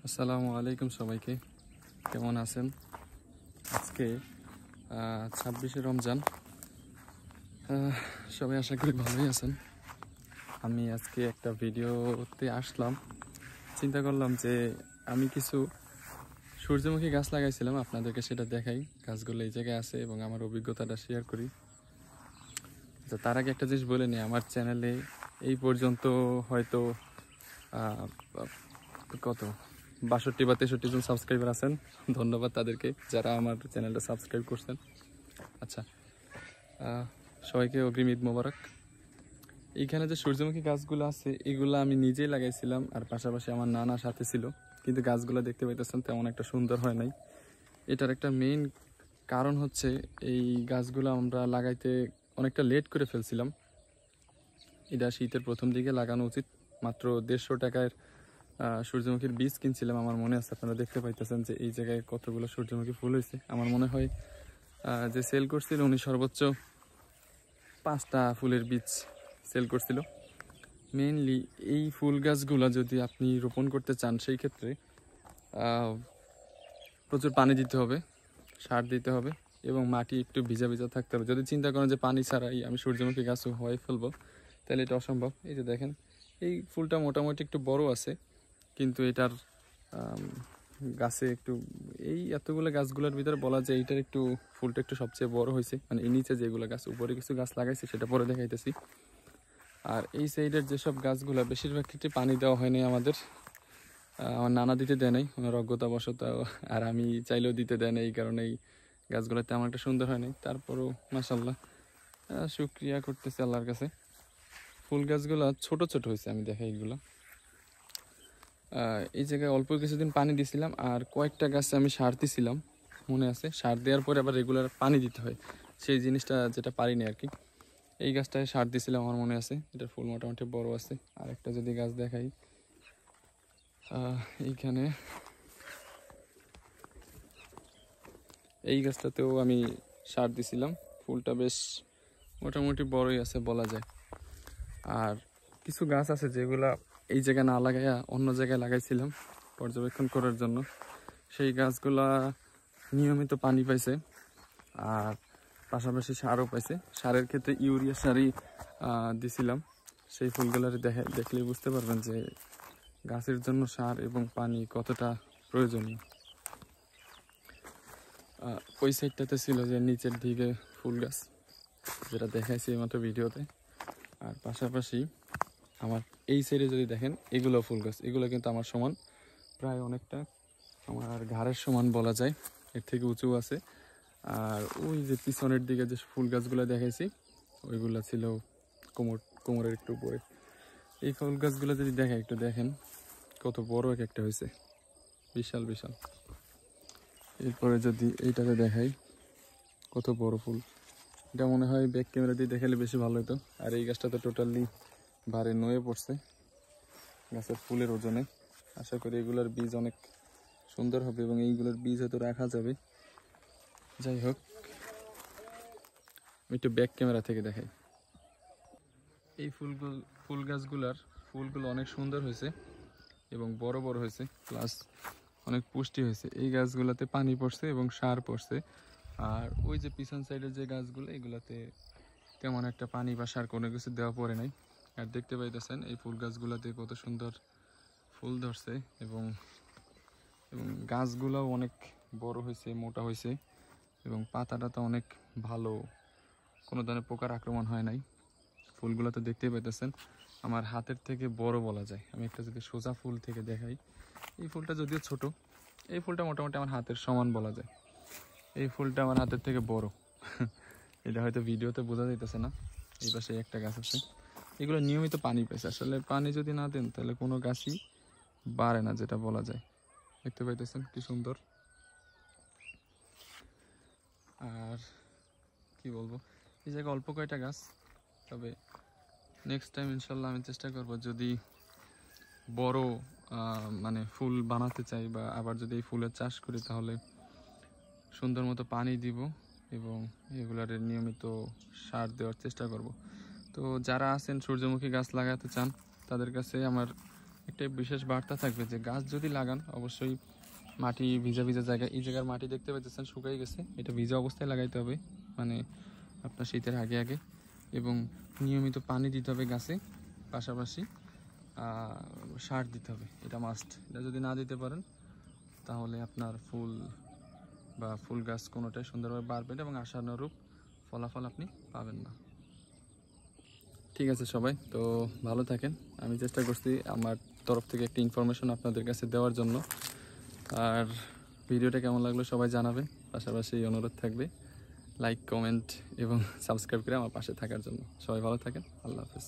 আসসালামু আলাইকুম সবাইকে, কেমন আছেন? আজকে 26শে রমজান। সবাই আশা করি ভালোই আছেন। আমি আজকে একটা ভিডিওতে আসলাম, চিন্তা করলাম যে আমি কিছু সূর্যমুখী গাছ লাগাইছিলাম, আপনাদেরকে সেটা দেখাই। গাছগুলো এই জায়গায় আছে এবং আমার অভিজ্ঞতাটা শেয়ার করি। তো তার আগে একটা জিনিস বলে নিই, আমার চ্যানেলে এই পর্যন্ত হয়তো কত 62 বা 63 জন সাবস্ক্রাইবার আছেন। ধন্যবাদ তাদেরকে যারা আমার চ্যানেলটা সাবস্ক্রাইব করছেন। আচ্ছা, সবাইকে অগ্রিম ঈদ মোবারক। এইখানে যে সূর্যমুখী গাছগুলো আছে এগুলো আমি নিজেই লাগাইছিলাম, আর পাশাপাশি আমার নানা সাথে ছিল, কিন্তু গাছগুলো দেখতে পাইতেছেন তেমন একটা সুন্দর হয় নাই। এটার একটা মেইন কারণ হচ্ছে এই গাছগুলো আমরা লাগাইতে অনেকটা লেট করে ফেলছিলাম। এটা শীতের প্রথম দিকে লাগানো উচিত। মাত্র 150 টাকার সূর্যমুখীর বীজ কিনছিলাম, আমার মনে আছে। আপনারা দেখতে পাইতেছেন যে এই জায়গায় কতগুলো সূর্যমুখী ফুল হয়েছে। আমার মনে হয় যে সেল করছিল উনি সর্বোচ্চ 5টা ফুলের বীজ সেল করছিল। মেইনলি এই ফুল গাছগুলো যদি আপনি রোপণ করতে চান, সেই ক্ষেত্রে প্রচুর পানি দিতে হবে, সার দিতে হবে এবং মাটি একটু ভিজা ভিজা থাকতে হবে। যদি চিন্তা করেন যে পানি ছাড়াই আমি সূর্যমুখী গাছ হয়ে ফেলবো, তাহলে এটা অসম্ভব। এই যে দেখেন, এই ফুলটা মোটামুটি একটু বড় আছে, কিন্তু এটার গাছে একটু এই এতগুলো গাছগুলোর ভিতরে বলা যায় এইটার একটু ফুলটা একটু সবচেয়ে বড় হয়েছে। মানে এই নিচে যেগুলো গাছ, উপরে কিছু গাছ লাগাইছে সেটা পরে দেখাইতেছি। আর এই সাইডের যেসব গাছগুলো বেশিরভাগ ক্ষেত্রে পানি দেওয়া হয়নি আমাদের, আমার নানা দিতে দেয় নাই ওনার অজ্ঞতাবশত, আর আমি চাইলেও দিতে দেয় না। এই কারণে এই গাছগুলো তেমন একটা সুন্দর হয় নাই। তারপরও মাশাল্লাহ শুকরিয়া করতেছি আল্লাহর কাছে। ফুল গাছগুলো ছোট ছোট হয়েছে, আমি দেখাই এইগুলো। এই জায়গায় অল্প কিছুদিন পানি দিছিলাম, আর কয়েকটা গাছে আমি সার দিছিলাম, মনে আছে। সার দেওয়ার পরে আবার রেগুলার পানি দিতে হয়, সেই জিনিসটা যেটা পারিনি আর কি। এই গাছটায় সার দিছিলাম, আমার মনে আছে। এটার ফুল মোটামুটি বড় আছে। আর একটা যদি গাছ দেখাই, এইখানে এই গাছটাতেও আমি সার দিছিলাম, ফুলটা বেশ মোটামুটি বড়ই আছে বলা যায়। আর কিছু গাছ আছে যেগুলা এই জায়গায় না লাগাইয়া অন্য জায়গায় লাগাইছিলাম পর্যবেক্ষণ করার জন্য। সেই গাছগুলা নিয়মিত পানি পাইছে, আর পাশাপাশি সারও পাইছে। সারের ক্ষেত্রে ইউরিয়া সারই দিছিলাম। সেই ফুলগুলার দেখলেই বুঝতে পারবেন যে গাছের জন্য সার এবং পানি কতটা প্রয়োজনীয়। ওই সাইডটাতে ছিল যে নিচের দিকে ফুল গাছ, যেটা দেখাইছি এইমাত্র ভিডিওতে। আর পাশাপাশি আমার এই সাইডে যদি দেখেন, এগুলো ফুল গাছ, এগুলো কিন্তু আমার সমান, প্রায় অনেকটা আমার ঘাড়ের সমান বলা যায়, এর থেকে উঁচু আছে। আর ওই যে পিছনের দিকে যে ফুল গাছগুলো দেখাইছি, ওইগুলো ছিল কোমরের একটু উপরে। এই ফুল গাছগুলো যদি দেখেন, একটু দেখেন কত বড় এক একটা হয়েছে, বিশাল বিশাল। এরপরে যদি এইটাতে দেখাই, কত বড় ফুল। এটা মনে হয় ব্যাক ক্যামেরা দিয়ে দেখালে বেশি ভালো হতো। আর এই গাছটা তো টোটালি ভারে নয়ে পড়ছে গাছের ফুলের ওজনে। আশা করি এগুলোর বীজ অনেক সুন্দর হবে এবং এইগুলোর বীজ হয়তো রাখা যাবে। যাই হোক, আমি একটু ব্যাক ক্যামেরা থেকে দেখাই। এই ফুল গাছগুলার ফুলগুলো অনেক সুন্দর হয়েছে এবং বড় বড় হয়েছে, প্লাস অনেক পুষ্টি হয়েছে। এই গাছগুলোতে পানি পড়ছে এবং সার পড়ছে। আর ওই যে পিছন সাইডের যে গাছগুলো, এগুলাতে তেমন একটা পানি বা সার কোনো কিছু দেওয়া পড়ে নাই। আর দেখতে পাইতেছেন এই ফুল গাছগুলোতে কত সুন্দর ফুল ধরছে এবং এবং গাছগুলোও অনেক বড় হয়েছে, মোটা হয়েছে এবং পাতাটা তো অনেক ভালো, কোনো ধরনের পোকার আক্রমণ হয় নাই। ফুলগুলো তো দেখতেই পাইতেছেন আমার হাতের থেকে বড় বলা যায়। আমি একটা যদি সোজা ফুল থেকে দেখাই, এই ফুলটা যদিও ছোট, এই ফুলটা মোটামুটি আমার হাতের সমান বলা যায়। এই ফুলটা আমার হাতের থেকে বড়। এটা হয়তো ভিডিওতে বোঝা যাইতেছে না। এই পাশে একটা গাছ আছে, এগুলো নিয়মিত পানি পাইছে। আসলে পানি যদি না দেন তাহলে কোনো গাছই বাড়ে না, যেটা বলা যায়। দেখতে পাইতেছেন কি সুন্দর। আর কি বলবো, এই জায়গায় অল্প কয়টা গাছ, তবে নেক্সট টাইম ইনশাল্লাহ আমি চেষ্টা করব, যদি বড় মানে ফুল বানাতে চাই বা আবার যদি এই ফুলের চাষ করি, তাহলে সুন্দর মতো পানি দিব এবং এগুলার নিয়মিত সার দেওয়ার চেষ্টা করব। তো যারা আছেন সূর্যমুখী গাছ লাগাতে চান, তাদের কাছে আমার একটা বিশেষ বার্তা থাকবে যে গাছ যদি লাগান অবশ্যই মাটি ভিজা ভিজা জায়গায়, এই জায়গার মাটি দেখতে পাচ্ছেন শুকিয়ে গেছে, এটা ভিজা অবস্থায় লাগাইতে হবে, মানে আপনার শীতের আগে আগে। এবং নিয়মিত পানি দিতে হবে গাছে, পাশাপাশি সার দিতে হবে, এটা মাস্ট। এটা যদি না দিতে পারেন তাহলে আপনার ফুল বা ফুল গাছ কোনোটাই সুন্দরভাবে বাড়বে না এবং আশানুরূপ ফলাফল আপনি পাবেন না। ঠিক আছে সবাই, তো ভালো থাকেন। আমি চেষ্টা করছি আমার তরফ থেকে একটি ইনফরমেশন আপনাদের কাছে দেওয়ার জন্য। আর ভিডিওটা কেমন লাগলো সবাই জানাবেন, পাশাপাশি অনুরোধ থাকবে লাইক, কমেন্ট এবং সাবস্ক্রাইব করে আমার পাশে থাকার জন্য। সবাই ভালো থাকেন, আল্লাহ হাফেজ।